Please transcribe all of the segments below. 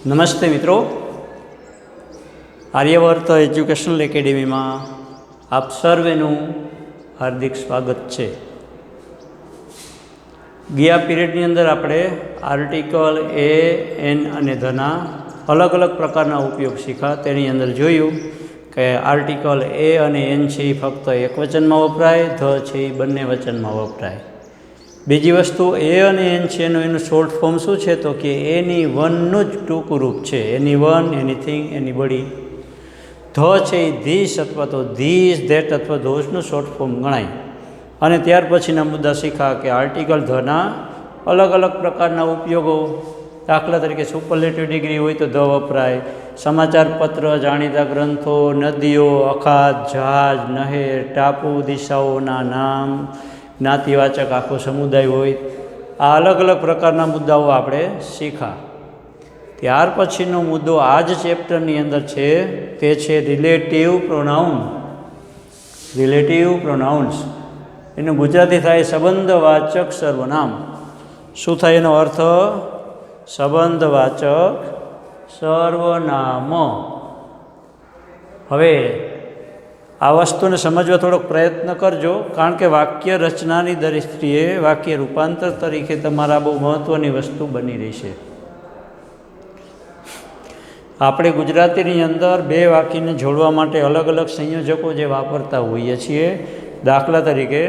નમસ્તે મિત્રો, આર્યવર્ત એજ્યુકેશનલ એકેડેમીમાં આપ સર્વેનું હાર્દિક સ્વાગત છે। ગયા પીરિયડની અંદર આપણે આર્ટિકલ એ, એન અને ધના અલગ અલગ પ્રકારના ઉપયોગ શીખ્યા। તેની અંદર જોયું કે આર્ટિકલ એ અને એન છે એ ફક્ત એક વચનમાં વપરાય, ધ છે એ બંને વચનમાં વપરાય। બીજી વસ્તુ એ અને એન છે એનું શોર્ટ ફોર્મ શું છે તો કે એની વનનું જ ટૂંકું રૂપ છે, એની વન, એનીથિંગ, એનીબડી। ધ છે એ ધીસ અથવા તો ધીસ, ધેટ અથવા ધોઝનું શોર્ટ ફોર્મ ગણાય। અને ત્યાર પછીના મુદ્દા શીખ્યા કે આર્ટિકલ ધના અલગ અલગ પ્રકારના ઉપયોગો, દાખલા તરીકે સુપરલેટિવ ડિગ્રી હોય તો ધ વપરાય, સમાચાર પત્ર, જાણીતા ગ્રંથો, નદીઓ, અખાત, જહાજ, નહેર, ટાપુ, દિશાઓના નામ, જ્ઞાતિવાચક આખો સમુદાય હોય, આ અલગ અલગ પ્રકારના મુદ્દાઓ આપણે શીખ્યા। ત્યાર પછીનો મુદ્દો આ જ ચેપ્ટરની અંદર છે, તે છે રિલેટિવ પ્રોનાઉન। રિલેટિવ પ્રોનાઉન્સ એનું ગુજરાતી થાય સંબંધવાચક સર્વનામ। શું થાય એનો અર્થ? સંબંધવાચક સર્વનામ। હવે આ વસ્તુને સમજવા થોડોક પ્રયત્ન કરજો, કારણ કે વાક્ય રચનાની દ્રષ્ટિએ વાક્ય રૂપાંતર તરીકે તમારા બહુ મહત્ત્વની વસ્તુ બની રહેશે। આપણે ગુજરાતીની અંદર બે વાક્યને જોડવા માટે અલગ અલગ સંયોજકો જે વાપરતા હોઈએ છીએ, દાખલા તરીકે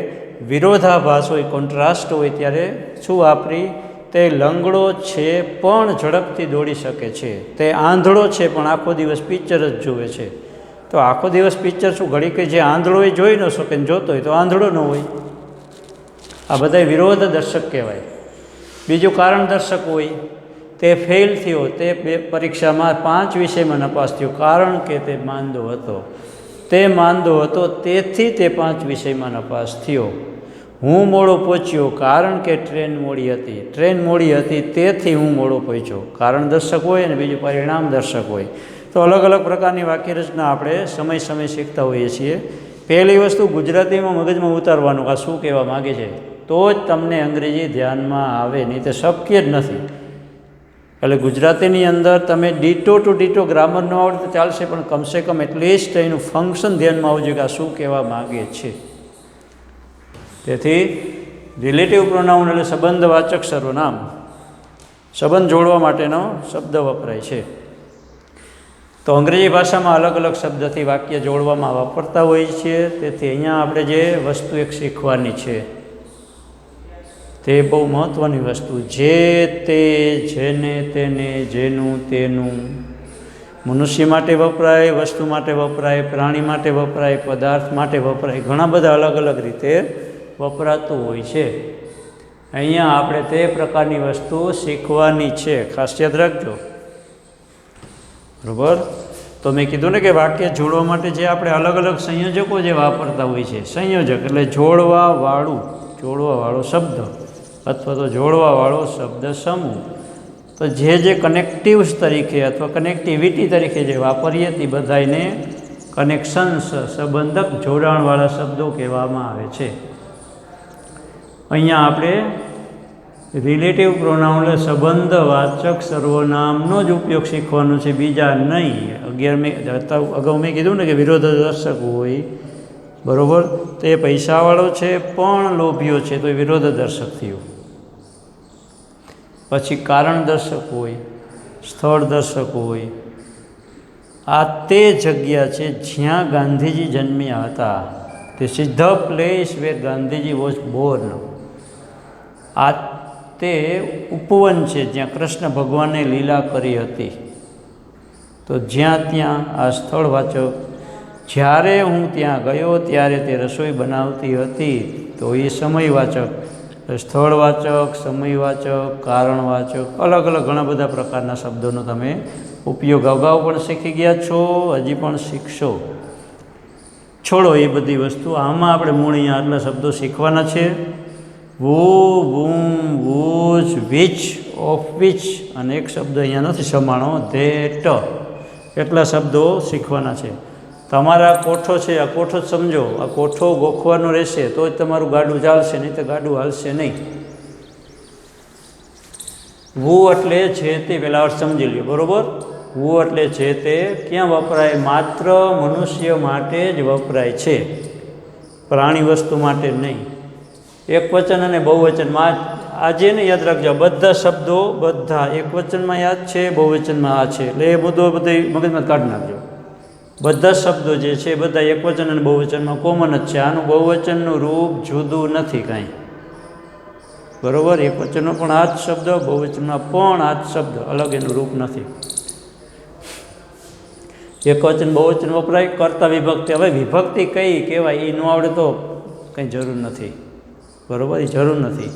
વિરોધાભાસ હોય, કોન્ટ્રાસ્ટ હોય, ત્યારે શું વાપરી? તે લંગડો છે પણ ઝડપથી દોડી શકે છે, તે આંધળો છે પણ આખો દિવસ પિક્ચર જ જુએ છે। તો આખો દિવસ પિક્ચર શું ઘડી કે જે આંધળો હોય જોઈ ન શકે, જોતો હોય તો આંધળો ન હોય। આ બધા વિરોધ દર્શક કહેવાય। બીજું કારણ દર્શક હોય, તે ફેલ થયો, તે પરીક્ષામાં 5 વિષયમાં નપાસ થયો, કારણ કે તે માંદો હતો। તે માંદો હતો તેથી તે 5 વિષયમાં નપાસ થયો। હું મોડો પહોંચ્યો કારણ કે ટ્રેન મોડી હતી, ટ્રેન મોડી હતી તેથી હું મોડો પહોંચ્યો। કારણ દર્શક હોય અને બીજું પરિણામ દર્શક હોય। તો અલગ અલગ પ્રકારની વાક્ય રચના આપણે સમય શીખતા હોઈએ છીએ। પહેલી વસ્તુ ગુજરાતીમાં મગજમાં ઉતારવાનું, આ શું કહેવા માગે છે, તો જ તમને અંગ્રેજી ધ્યાનમાં આવે, નહીં તો શક્ય જ નથી। એટલે ગુજરાતીની અંદર તમે ડીટો ટુ ડીટો ગ્રામર ન આવડે તો ચાલશે, પણ કમસે કમ એટલીસ્ટ એનું ફંક્શન ધ્યાનમાં આવવું જોઈએ કે આ શું કહેવા માગે છે। તેથી રિલેટિવ પ્રોનાઉન એટલે સંબંધવાચક સર્વનામ, સંબંધ જોડવા માટેનો શબ્દ વપરાય છે। તો અંગ્રેજી ભાષામાં અલગ અલગ શબ્દથી વાક્ય જોડવામાં વાપરતા હોઈએ છીએ। તેથી અહીંયા આપણે જે વસ્તુ એક શીખવાની છે તે બહુ મહત્ત્વની વસ્તુ, જે, તે, જેને, તેને, જેનું, તેનું, મનુષ્ય માટે વપરાય, વસ્તુ માટે વપરાય, પ્રાણી માટે વપરાય, પદાર્થ માટે વપરાય, ઘણા બધા અલગ અલગ રીતે વપરાતું હોય છે। અહીંયા આપણે તે પ્રકારની વસ્તુ શીખવાની છે, ખાસ યાદ રાખજો, બરાબર? તો મેં કીધું ને કે વાક્ય જોડવા માટે જે આપણે અલગ અલગ સંયોજકો જે વાપરતા હોય છે, સંયોજક એટલે જોડવાવાળો શબ્દ અથવા તો જોડવાવાળો શબ્દ સમૂહ। તો જે કનેક્ટિવ્સ તરીકે અથવા કનેક્ટિવિટી તરીકે જે વાપરીએ તે બધાને કનેક્શન્સ, સંબંધક જોડાણવાળા શબ્દો કહેવામાં આવે છે। અહીંયા આપણે રિલેટિવ પ્રોનાઉન એટલે સંબંધવાચક સર્વનામનો જ ઉપયોગ શીખવાનો છે, બીજા નહીં। અગાઉ મેં કીધું ને કે વિરોધદર્શક હોય, બરાબર? તે પૈસાવાળો છે પણ લોભીઓ છે તો એ વિરોધદર્શક થયું। પછી કારણ દર્શક હોય, સ્થળ દર્શક હોય, આ તે જગ્યા છે જ્યાં ગાંધીજી જન્મ્યા હતા, this is the place where Gandhiji was Born. આ તે ઉપવન છે જ્યાં કૃષ્ણ ભગવાને લીલા કરી હતી, તો જ્યાં ત્યાં આ સ્થળવાચક। જ્યારે હું ત્યાં ગયો ત્યારે તે રસોઈ બનાવતી હતી, તો એ સમયવાચક। સ્થળવાચક, સમયવાચક, કારણવાચક, અલગ અલગ ઘણા બધા પ્રકારના શબ્દોનો તમે ઉપયોગ અગાઉ પણ શીખી ગયા છો, હજી પણ શીખશો। છોડો એ બધી વસ્તુ, આમાં આપણે મૂળ અહીંયા આટલા શબ્દો શીખવાના છે, who, whom, whose, which, of which, અને એક શબ્દ અહીંયા નથી સમાણો, ધેટ, એટલા શબ્દો શીખવાના છે। તમારા કોઠો છે, આ કોઠો જ સમજો, આ કોઠો ગોખવાનો રહેશે તો જ તમારું ગાડું ચાલશે, નહીં તો ગાડું હાલશે નહીં। વુ એટલે છે તે પહેલાં અર્થ સમજી લ્યો, બરાબર. વુ એટલે છે તે ક્યાં વપરાય? માત્ર મનુષ્ય માટે જ વપરાય છે, પ્રાણી વસ્તુ માટે નહીં. એક વચન અને બહુવચનમાં આજે ને યાદ રાખજો, બધા શબ્દો બધા એક વચનમાં યાદ છે, બહુવચનમાં આ છે, એટલે એ બધો બધી મગજમાં કાઢી નાખજો. બધા શબ્દો જે છે બધા એક વચન અને બહુવચનમાં કોમન જ છે. આનું બહુવચનનું રૂપ જુદું નથી કાંઈ, બરાબર. એક વચનમાં પણ આ જ શબ્દ, બહુવચનમાં પણ આ જ શબ્દ, અલગ એનું રૂપ નથી. એક વચન બહુવચન વપરાય, કર્તા વિભક્તિ. હવે વિભક્તિ કઈ કહેવાય એ ન આવડે તો કંઈ જરૂર નથી, બરાબર. એ જરૂર નથી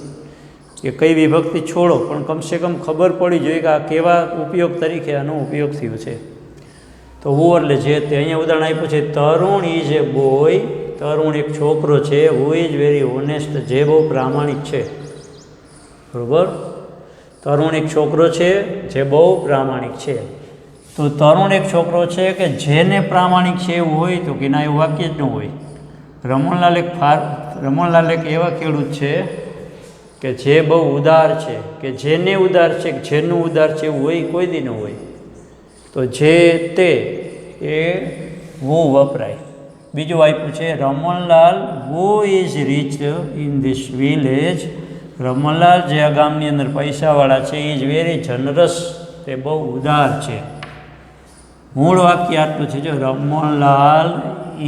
કે કઈ વિભક્તિ છોડો, પણ કમસે કમ ખબર પડી જોઈએ કે આ કેવા ઉપયોગ તરીકે આનો ઉપયોગ થયો છે. તો વુ એટલે જે તે. અહીંયા ઉદાહરણ આપ્યું છે, તરુણ ઇઝ એ બોય. તરુણ એક છોકરો છે. હુ ઇઝ વેરી ઓનેસ્ટ, જે બહુ પ્રામાણિક છે, બરાબર. તરુણ એક છોકરો છે જે બહુ પ્રામાણિક છે. તો તરુણ એક છોકરો છે કે જેને પ્રામાણિક છે એવું હોય તો કે ના, એવું વાક્ય જ ન હોય. રમણલાલ એક એવા ખેડૂત છે કે જે બહુ ઉદાર છે, કે જેને ઉદાર છે, કે જેનું ઉદાર છે એવું હોય કોઈ દી ન હોય. તો જે તે એ વુ વપરાય. બીજું આપ્યું છે, Ramanlal who is rich in this village. Ramanlal જે આ ગામની અંદર પૈસાવાળા છે, ઇઝ વેરી જનરસ, તે બહુ ઉદાર છે. મૂળ વાક્ય આટલું છે, જો રમણલાલ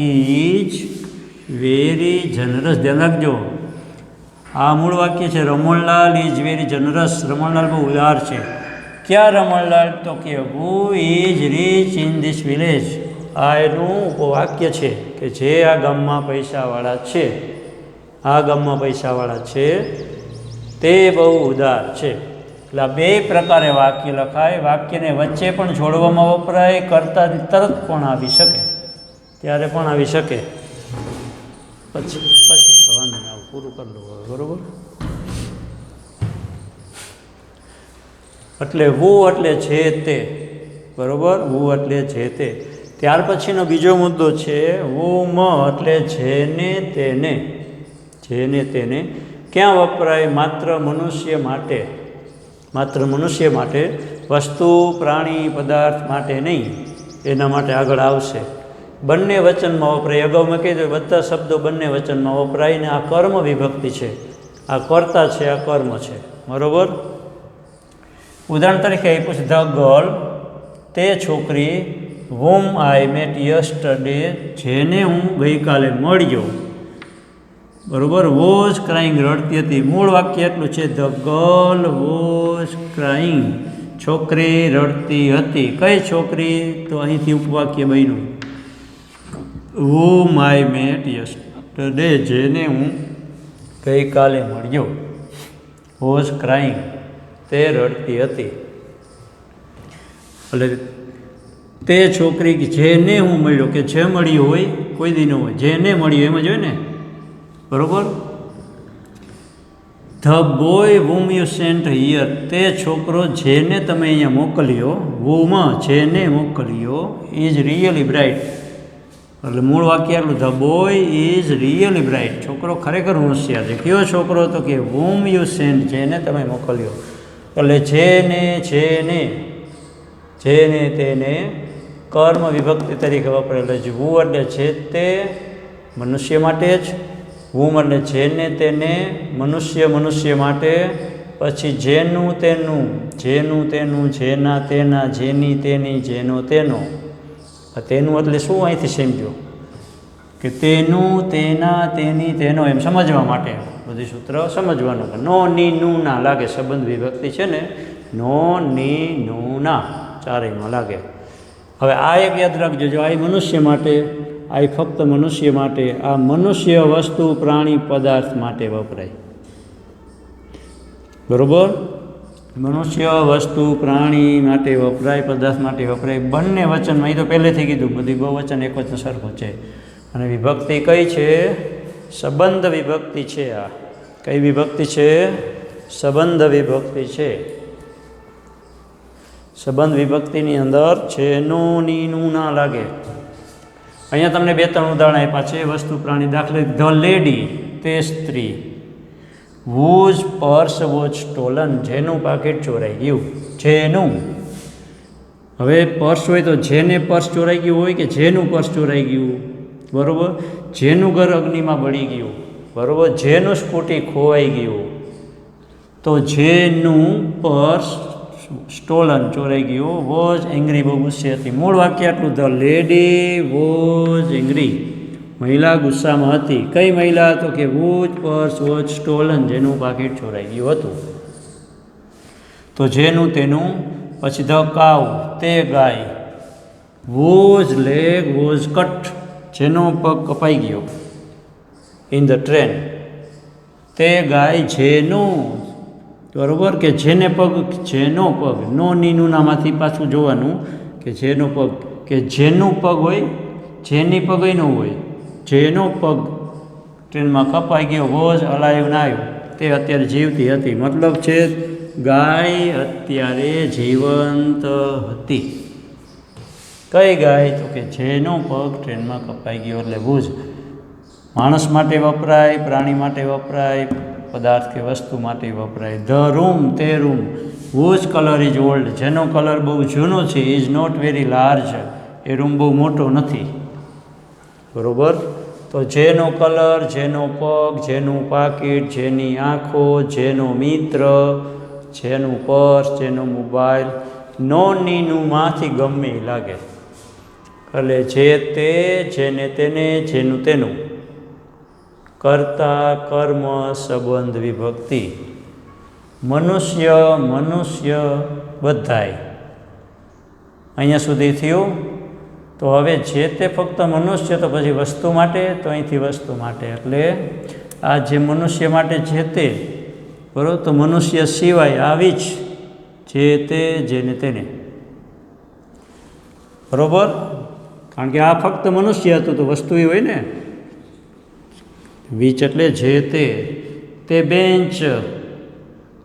ઇઝ વેરી જનરસ. ધ્યાન રાખજો, આ મૂળ વાક્ય છે, Ramanlal is very generous. Ramanlal બહુ ઉદાર છે. ક્યાં રમણલાલ? તો કે who is rich in this village. આ એનું ઉપવાક્ય છે કે જે આ ગામમાં પૈસાવાળા છે, આ ગામમાં પૈસાવાળા છે તે બહુ ઉદાર છે. એટલે આ બે પ્રકારે વાક્ય લખાય. વાક્યને વચ્ચે પણ જોડવામાં વપરાય, કરતા તરત પણ આવી શકે, ત્યારે પણ આવી શકે. પછી વાંધો નહીં, આવું પૂરું કરી લો, બરાબર. એટલે વુ એટલે છે તે, બરાબર. વુ એટલે છે તે. ત્યાર પછીનો બીજો મુદ્દો છે વુમ એટલે જેને તેને. જેને તેને ક્યાં વપરાય? માત્ર મનુષ્ય માટે, માત્ર મનુષ્ય માટે, વસ્તુ પ્રાણી પદાર્થ માટે નહીં. એના માટે આગળ આવશે. બંને વચનમાં વપરાય. અગાઉ મેં કીધું બધા શબ્દો બંને વચનમાં વપરાય. ને આ કર્મ વિભક્તિ છે, આ કર્તા છે, આ કર્મ છે, બરાબર. ઉદાહરણ તરીકે આપ્યું છે, ધ ગર્લ તે છોકરી, whom I met yesterday જેને હું ગઈકાલે મળ્યો, બરાબર. વોઝ ક્રાઇંગ રડતી હતી. મૂળ વાક્ય એટલું છે, ધ ગર્લ વોઝ ક્રાઇંગ, છોકરી રડતી હતી. કઈ છોકરી? તો અહીંથી ઉપવાક્ય બન્યું, whom I met yesterday જેને હું ગઈકાલે મળ્યો. વોઝ ક્રાઇંગ, તે રડતી હતી. એટલે તે છોકરી જેને હું મળ્યો, કે જે મળ્યું હોય કોઈ દી ન હોય, જેને મળ્યું એમ જ હોય ને, બરાબર. The boy whom you sent here તે છોકરો જેને તમે અહીંયા મોકલ્યો, whom જેને મોકલ્યો, ઇઝ રિયલી બ્રાઇટ. એટલે મૂળ વાક્ય એટલું, the boy is really bright, છોકરો ખરેખર હોશિયાર છે. કયો છોકરો? તો કે whom you sent જેને તમે મોકલ્યો. એટલે જેને, જેને, જેને તેને કર્મ વિભક્તિ તરીકે વપરાયેલો છે. વુ એટલે છે તે, મનુષ્ય માટે જ. whom એટલે જેને તેને, મનુષ્ય મનુષ્ય માટે. પછી જેનું તેનું, જેનું તેનું, જેના તેના, જેની તેની, જેનો તેનો. તેનું એટલે શું અહીંથી સમજો કે તેનું, તેના, તેની, તેનો, એમ સમજવા માટે બધી સૂત્ર સમજવાનું. નો ની નું ના લાગે, સંબંધ વિભક્તિ છે ને, નો ની નું ના ચારેયમાં લાગે. હવે આ એક યાદ રાખજો, જો આ મનુષ્ય માટે, આ ફક્ત મનુષ્ય માટે, આ મનુષ્ય વસ્તુ પ્રાણી પદાર્થ માટે વપરાય, બરાબર. મનુષ્ય વસ્તુ પ્રાણી માટે વપરાય, પદાર્થ માટે વપરાય. બંને વચનમાં, એ તો પહેલેથી કીધું, બધી બહુવચન એક વચન સરખું છે. અને વિભક્તિ કઈ છે? સંબંધ વિભક્તિ છે. આ કઈ વિભક્તિ છે? સંબંધ વિભક્તિ છે. સંબંધ વિભક્તિની અંદર છે નું ની નું ના લાગે. અહીંયા તમને બે ત્રણ ઉદાહરણ આપ્યા છે વસ્તુ પ્રાણી. દાખલા, ધ લેડી તે સ્ત્રી, whose purse was stolen, જેનું પાકીટ ચોરાઈ ગયું, જેનું. હવે પર્સ હોય તો જેને પર્સ ચોરાઈ ગયું હોય કે જેનું પર્સ ચોરાઈ ગયું, બરાબર. જેનું ઘર અગ્નિમાં બળી ગયું, બરાબર. જેનું સ્કૂટી ખોવાઈ ગયું, તો જેનું પર્સ સ્ટોલન ચોરાઈ ગયું, વોઝ એંગ્રી બહુ ગુસ્સે હતી. મૂળ વાક્ય આટલું, ધ લેડી વોઝ એંગ્રી, મહિલા ગુસ્સામાં હતી. કઈ મહિલા? તો કે whose purse was stolen, જેનું પાકીટ ચોરાઈ ગયું હતું. તો જેનું તેનું. પછી ધ કાઉ, તે ગાય. whose leg was cut, જેનો પગ કપાઈ ગયો. ઇન ધ ટ્રેન, તે ગાય જેનું, બરોબર, કે જેને પગ, જેનો પગ, નો નીનું નામાંથી પાછું જોવાનું કે જેનો પગ, કે જેનું પગ હોય, જેની પગ ન હોય, જેનો પગ ટ્રેનમાં કપાઈ ગયો. વોઝ અલાઇવ નાવ, તે અત્યારે જીવતી હતી. મતલબ છે ગાય અત્યારે જીવંત હતી. કઈ ગાય? તો કે જેનો પગ ટ્રેનમાં કપાઈ ગયો. એટલે વોઝ માણસ માટે વપરાય, પ્રાણી માટે વપરાય, પદાર્થ કે વસ્તુ માટે વપરાય. ધ રૂમ, તે room. whose colour is old, જેનો કલર બહુ જૂનો છે. ઇઝ નોટ વેરી લાર્જ, એ રૂમ બહુ મોટો નથી, બરોબર. તો જેનો કલર, જેનો પગ, જેનું પાકીટ, જેની આંખો, જેનો મિત્ર, જેનું પર્સ, જેનો મોબાઈલ. નો નીનું માંથી ગમે એ લાગે. એટલે જે તે, જેને તેને, જેનું તેનું. કર્તા, કર્મ, સંબંધ, વિભક્તિ. મનુષ્ય, મનુષ્ય બધાય. અહીંયા સુધી થયું. તો હવે જે તે ફક્ત મનુષ્ય, તો પછી વસ્તુ માટે, તો અહીંથી વસ્તુ માટે. એટલે આ જે મનુષ્ય માટે જે તે, બરાબર. તો મનુષ્ય સિવાય આવી જ જે તે, જેને તેને, બરાબર. કારણ કે આ ફક્ત મનુષ્ય હતું તો વસ્તુ હોય ને. વીચ એટલે જે તે બેન્ચ,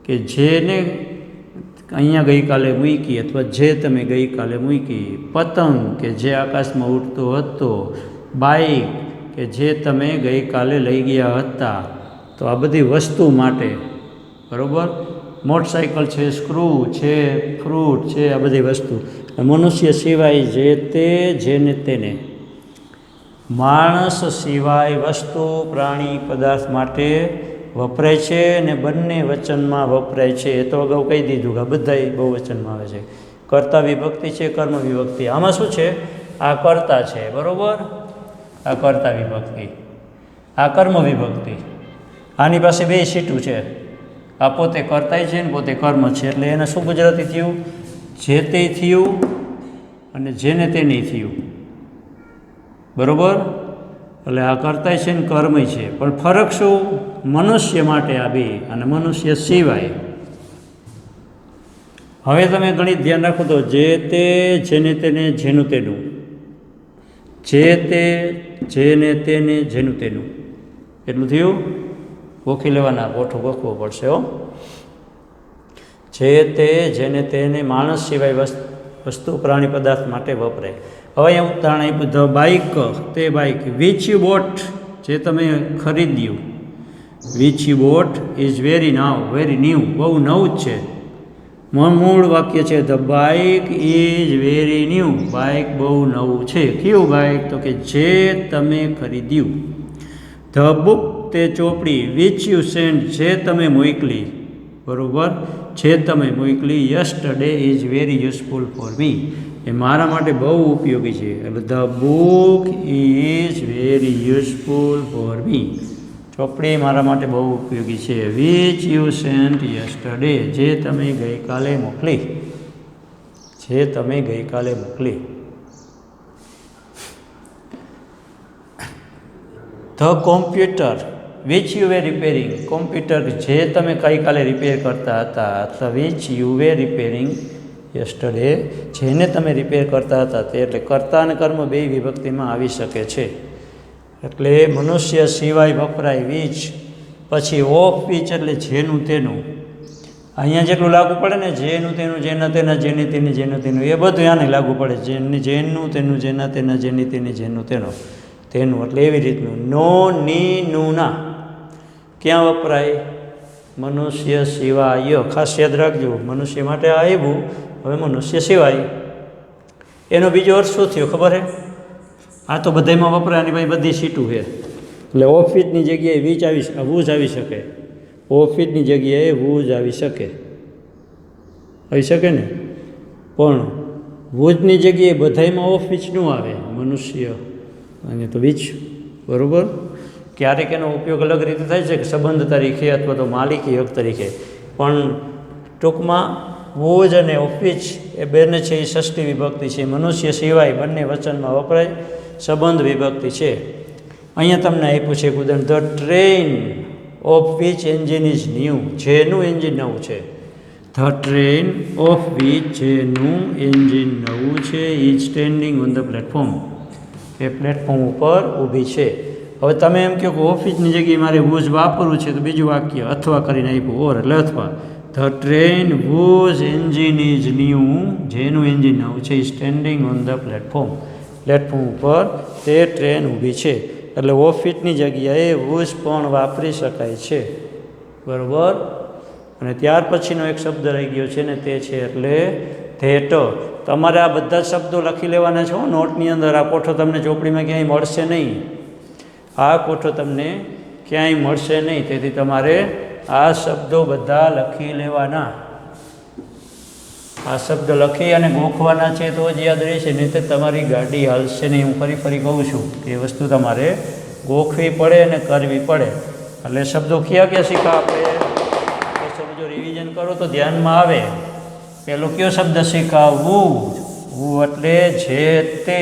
કે જેને અહીંયા ગઈકાલે મૂકી, અથવા જે તમે ગઈકાલે મૂકી. પતંગ, કે જે આકાશમાં ઉડતો હતો. બાઇક, કે જે તમે ગઈકાલે લઈ ગયા હતા. તો આ બધી વસ્તુ માટે, બરાબર. મોટરસાઇકલ છે, સ્ક્રૂ છે, ફ્રૂટ છે, આ બધી વસ્તુ. મનુષ્ય સિવાય જે તે, જેને તેને. માણસ સિવાય વસ્તુ, પ્રાણી, પદાર્થ માટે વપરાય છે. અને બંને વચનમાં વપરાય છે. એ તો અગાઉ કહી દીધું કે બધા બહુ વચનમાં આવે છે. કર્તા વિભક્તિ છે, કર્મ વિભક્તિ. આમાં શું છે? આ કર્તા છે, બરાબર. આ કર્તા વિભક્તિ, આ કર્મ વિભક્તિ. આની પાસે બે સીટું છે. આ પોતે કર્તાય છે ને પોતે કર્મ છે. એટલે એને શું ગુજરાતી થયું? જે તે થયું અને જેને તેને થયું, બરાબર. એટલે આ કર્તાય છે ને કર્મય છે. પણ ફરક શું? મનુષ્ય માટે આ બે, અને મનુષ્ય સિવાય. હવે તમે ગણિત ધ્યાન રાખો તો જે તે, જેને તેને, જેનું તેનું. જે તે, જેને તેને, જેનું તેનું. એટલું થયું? ગોખી લેવાના, ગોઠો ગોખવો પડશે હો. જે તે, જેને તેને, માણસ સિવાય વસ્તુ, પ્રાણી, પદાર્થ માટે વપરાય. હવે અહીંયા ઉદાહરણ આપ્યું. ધ બાઇક, તે બાઇક. વિચ યુ બોટ, જે તમે ખરીદ્યું. Which you boat is very new, બહુ નવું જ છે. મૂળ વાક્ય છે the bike is very new, bike બહુ નવું છે. કયું બાઇક? તો કે જે તમે ખરીદ્યું. ધ બુક, તે ચોપડી. વિચ યુ સેન્ડ, જે તમે મોકલી, બરાબર. જે તમે મોકલી. Yesterday is very useful for me, એ મારા માટે બહુ ઉપયોગી છે. એટલે the book is very useful for me, ચોપડી મારા માટે બહુ ઉપયોગી છે. વિચ યુ સેન્ટ યસ્ટરડે, જે તમે ગઈકાલે મોકલી. જે તમે ગઈકાલે મોકલી. The computer, which you way repairing. Computer જે તમે ગઈકાલે રિપેર કરતા હતા, અથવા which you way repairing yesterday, જેને તમે રિપેર કરતા હતા તે. એટલે કર્તા અને કર્મ બે વિભક્તિમાં આવી શકે છે. એટલે મનુષ્ય સિવાય વપરાય વિચ. પછી ઓફ વિચ એટલે જેનું તેનું. અહીંયા જેટલું લાગુ પડે ને, જેનું તેનું, જેના તેના, જેની તેની, જેનું તેનું, એ બધું આને લાગુ પડે. જેનું તેનું, જેના તેના, જેની તેની, જેનું તેનું. એટલે એવી રીતનું. નો, ની, નું, ના ક્યાં વપરાય? મનુષ્ય સિવાય. ખાસ યાદ રાખજો, મનુષ્ય માટે આ આવ્યું, હવે મનુષ્ય સિવાય. એનો બીજો અર્થ શું થયો ખબર છે? આ તો બધામાં વપરાય, ભાઈ બધી સીટું છે. એટલે ઓફિસની જગ્યાએ વૂઝ આવી શકે, ઓફિસની જગ્યાએ વૂઝ આવી શકે ને. પણ વૂઝની જગ્યાએ બધામાં ઓફિસ ન આવે, મનુષ્ય અને તો વીજ. બરાબર? ક્યારેક એનો ઉપયોગ અલગ રીતે થાય છે કે સંબંધ તરીકે અથવા તો માલિકી હક તરીકે. પણ ટૂંકમાં વૂઝ અને ઓફિસ એ બંને છે એ ષષ્ઠી વિભક્તિ છે. મનુષ્ય સિવાય બંને વચનમાં વપરાય, સંબંધ વિભક્તિ છે. અહીંયા તમને આપ્યું છે ઉદાહરણ, the train of which engine is new. જેનું એન્જિન નવું છે. ધ ટ્રેન ઓફ વિચ, જેનું એન્જિન નવું છે, is standing on the platform, A platform ઉપર ઊભી છે. હવે તમે એમ કહો કે ઓફિસની જગ્યાએ મારે વૂઝ વાપરવું છે, તો બીજું વાક્ય અથવા કરીને આપ્યું, ઓર એટલે અથવા. The train whose engine is new, જેનું એન્જિન નવું છે, standing on the platform, platform ઉપર તે ટ્રેન ઊભી છે. એટલે ઓફિસની જગ્યાએ વૂઝ પણ વાપરી શકાય છે. બરાબર? અને ત્યાર પછીનો એક શબ્દ રહી ગયો છે ને, તે છે એટલે ધેટ. તમારે આ બધા જ શબ્દો લખી લેવાના છો નોટની અંદર. આ કોઠો તમને ચોપડીમાં ક્યાંય મળશે નહીં, આ કોઠો તમને ક્યાંય મળશે નહીં. તેથી તમારે આ શબ્દો બધા લખી લેવાના. આ શબ્દ લખી અને ગોખવાના છે તો જ યાદ રહેશે, નહીં તો તમારી ગાડી હાલશે નહીં. હું ફરી કહું છું કે એ વસ્તુ તમારે ગોખવી પડે અને કરવી પડે. એટલે શબ્દો ક્યાં શીખા આપણે સમજો, રિવિઝન કરો તો ધ્યાનમાં આવે. પેલો કયો શબ્દ શીખાવવું? વુ એટલે જે તે.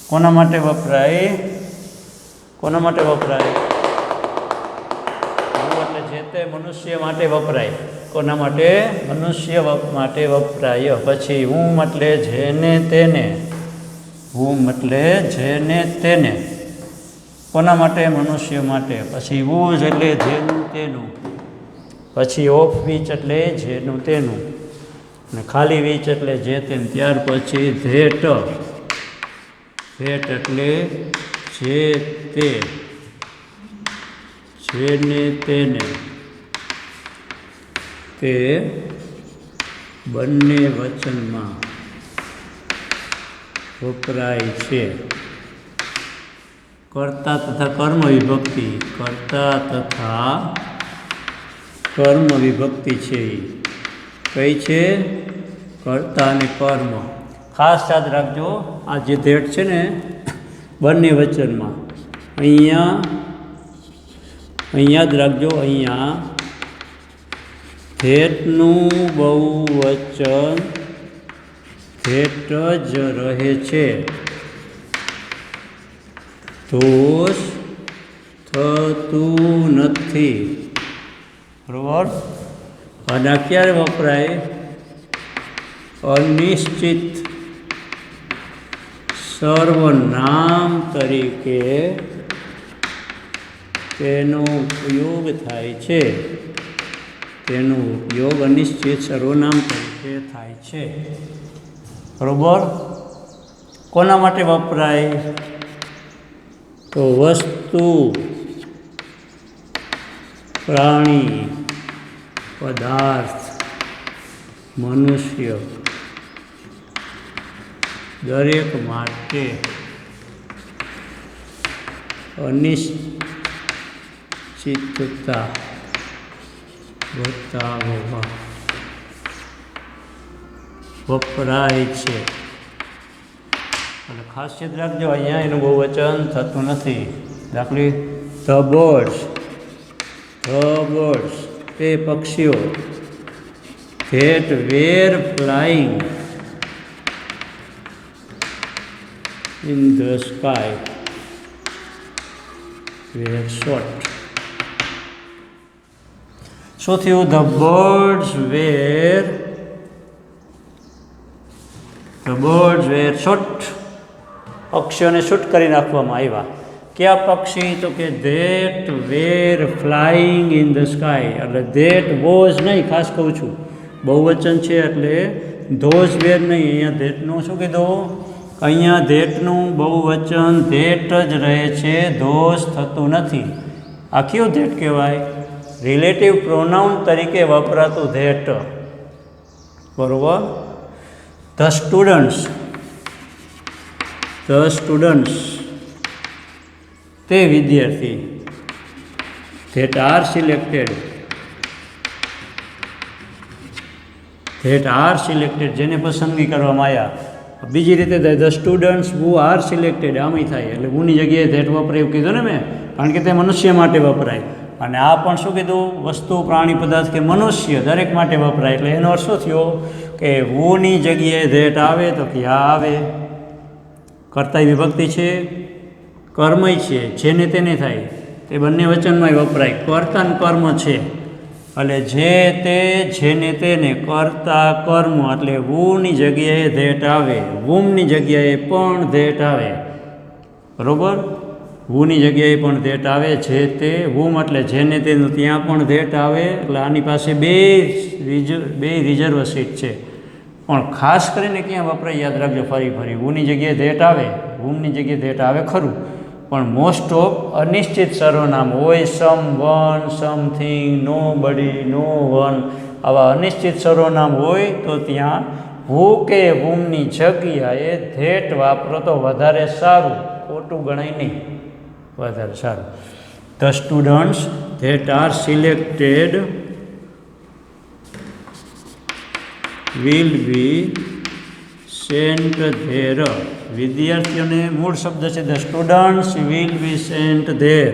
કોના માટે વપરાય? કોના માટે વપરાય? વુ એટલે જે તે મનુષ્ય માટે વપરાય. કોના માટે? મનુષ્ય માટે વપરાય. પછી હું એટલે જેને તેને. હું એટલે જેને તેને. કોના માટે? મનુષ્ય માટે. પછી વૂઝ એટલે જેનું તેનું. પછી ઓફ વીચ એટલે જેનું તેનું. અને ખાલી વીચ એટલે જે તેમ. ત્યાર પછી ધેટ. ધેટ એટલે જે તે, જેને તેને. તે બંને વચનમાં વપરાય છે. કર્તા તથા કર્મ વિભક્તિ. કર્તા તથા કર્મ વિભક્તિ છે. કઈ છે? કર્તા અને કર્મ. ખાસ યાદ રાખજો, આ જે ધેટ છે ને બંને વચનમાં, અહીંયા યાદ રાખજો, અહીંયા ધેટનું બહુવચન ધેટ જ રહે છે. દોષ થતું નથી. બરાબર? અને આ ક્યારે વપરાય? અનિશ્ચિત સર્વનામ તરીકે તેનો ઉપયોગ થાય છે. તેનો ઉપયોગ અનિશ્ચિત સર્વનામ તરીકે થાય છે. બરાબર? કોના માટે વપરાય? તો વસ્તુ, પ્રાણી, પદાર્થ, મનુષ્ય દરેક માટે અનિશ્ચિતતા બતાવવા વપરાય છે. અને ખાસ યાદ રાખજો, અહીંયા એનું બહુવચન થતું નથી. દાખલી ધ બર્ડ્સ. ધ બર્ડ્સ તે પક્ષીઓ. That were flying in the sky were shot. શું થયું? The birds were shot. પક્ષીઓને શૂટ કરી નાખવામાં આવ્યા. કયા પક્ષી? તો કે that were flying in the sky. એટલે ધેટ વોઝ નહીં, ખાસ કહું છું, બહુવચન છે એટલે ધોઝ વેર નહીં. અહીંયા ધેટનું શું કીધું? અહીંયા ધેટનું બહુવચન ધેટ જ રહે છે, ધોષ થતું નથી. આ કયું ધેટ કહેવાય? રિલેટિવ પ્રોનાઉન તરીકે વપરાતું ધેટ, બરાબર. ધ સ્ટુડન્ટ્સ તે વિદ્યાર્થી, ધેટ આર સિલેક્ટેડ જેને પસંદગી કરવામાં આવ્યા. બીજી રીતે the students who are selected આમાંય થાય, એટલે હુની જગ્યાએ ધેટ વપરાય એવું કીધું ને મેં, કારણ કે તે મનુષ્ય માટે વપરાય. અને આ પણ શું કીધું, વસ્તુ, પ્રાણી, પદાર્થ કે મનુષ્ય દરેક માટે વપરાય. એટલે એનો અર્થ શું થયો કે હુની જગ્યાએ ધેટ આવે તો કે આ આવે. કર્તા વિભક્તિ છે, કર્મય છે, જેને તેને થાય, તે બંને વચનમાંય વપરાય. કર્તા ને કર્મ છે, એટલે જે તે, જેને તેને, કર્તા કર્મ, એટલે હુની જગ્યાએ ધેટ આવે, વુમની જગ્યાએ પણ ધેટ આવે, બરાબર. હુની જગ્યાએ પણ ધેટ આવે, જે તે, વુમ એટલે જેને તેનું, ત્યાં પણ ધેટ આવે. એટલે આની પાસે બે રિઝર્વ સીટ છે, પણ ખાસ કરીને ક્યાં વપરાય યાદ રાખજો. ફરી હુની જગ્યાએ ધેટ આવે, વુમની જગ્યાએ ધેટ આવે ખરું, પણ મોસ્ટ ઓફ અનિશ્ચિત સર્વનામ હોય, સમ વન, સમથિંગ, નો બડી, નો વન, આવા અનિશ્ચિત સર્વનામ હોય તો ત્યાં હુ કે વુમની જગ્યાએ ધેટ વાપરો તો વધારે સારું, ખોટું ગણાય નહીં, વધારે સારું. The students that are selected will be sent there. વિદ્યાર્થીઓને મૂળ શબ્દ છે the students will be sent there,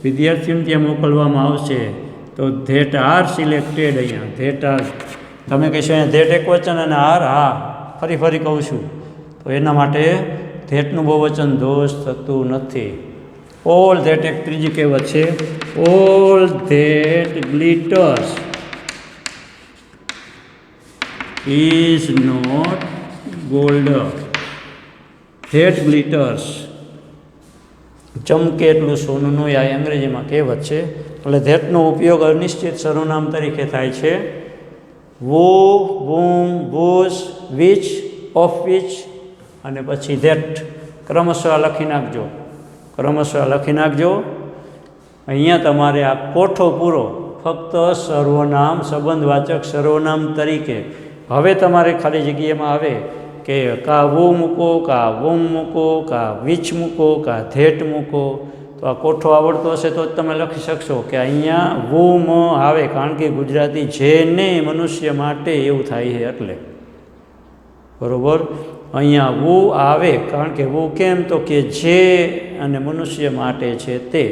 વિદ્યાર્થીઓને ત્યાં મોકલવામાં આવશે. તો ધેટ આર સિલેક્ટેડ, અહીંયા ધેટ આર, તમે કહેશો અહીંયા ધેટ એક વચન અને આર, હા ફરી કહું છું, તો એના માટે ધેટનું બહુવચન દોષ થતું નથી. ઓલ ધેટ એક ત્રીજી કહેવત છે, all that glitters is not gold. That glitters, ચમકે એટલું સોનું નહીં, આ અંગ્રેજીમાં કહેવત છે. એટલે ધેટનો ઉપયોગ અનિશ્ચિત સર્વનામ તરીકે થાય છે. વો, whom, was, which, of which અને પછી ધેટ ક્રમશઃ લખી નાખજો. અહીંયા તમારે આ કોઠો પૂરો ફક્ત સર્વનામ, સંબંધવાચક સર્વનામ તરીકે. હવે તમારે ખાલી જગ્યામાં આવે કે કા વો મૂકો, કા વુમ મૂકો, કા વિચ મૂકો, કા ધેટ મૂકો. તો આ કોઠો આવડતો હશે તો જ તમે લખી શકશો કે અહીંયા વુમ આવે, કારણ કે ગુજરાતી જેને મનુષ્ય માટે એવું થાય છે એટલે, બરાબર. અહીંયા વુ આવે, કારણ કે વુ કેમ, તો કે જે અને મનુષ્ય માટે છે તે,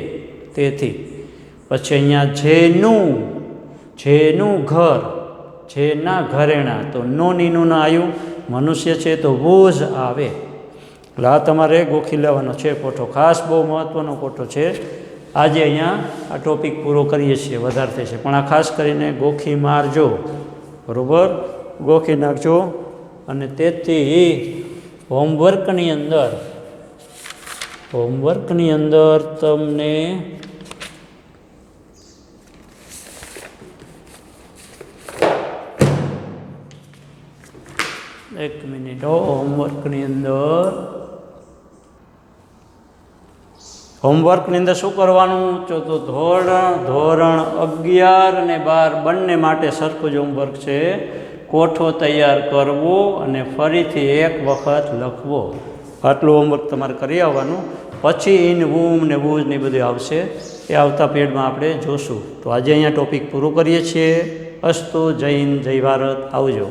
તેથી. પછી અહીંયા જેનું ઘર, જેના ઘરેણા, તો નોનીનું ના આવ્યું, મનુષ્ય છે તો વોઝ આવે. એટલે આ તમારે ગોખી લેવાનો છે કોઠો, ખાસ બહુ મહત્ત્વનો કોઠો છે. આજે અહીંયા આ ટોપિક પૂરો કરીએ છીએ, વધારે થશે, પણ આ ખાસ કરીને ગોખી મારજો, બરાબર, ગોખી નાખજો. અને તેથી હોમવર્કની અંદર તમને એક મિનિટ, હોમવર્કની અંદર શું કરવાનું છો, તો ધોરણ 11 અને 12 બંને માટે સરખું જ હોમવર્ક છે. કોઠો તૈયાર કરવો અને ફરીથી એક વખત લખવો, આટલું હોમવર્ક તમારે કરી આવવાનું. પછી ઇન, વુમ ને વૂઝ ને બધું આવશે, એ આવતા પેડમાં આપણે જોશું. તો આજે અહીંયા ટોપિક પૂરું કરીએ છીએ. અસ્તુ, જય હિન્દ, જય ભારત, આવજો.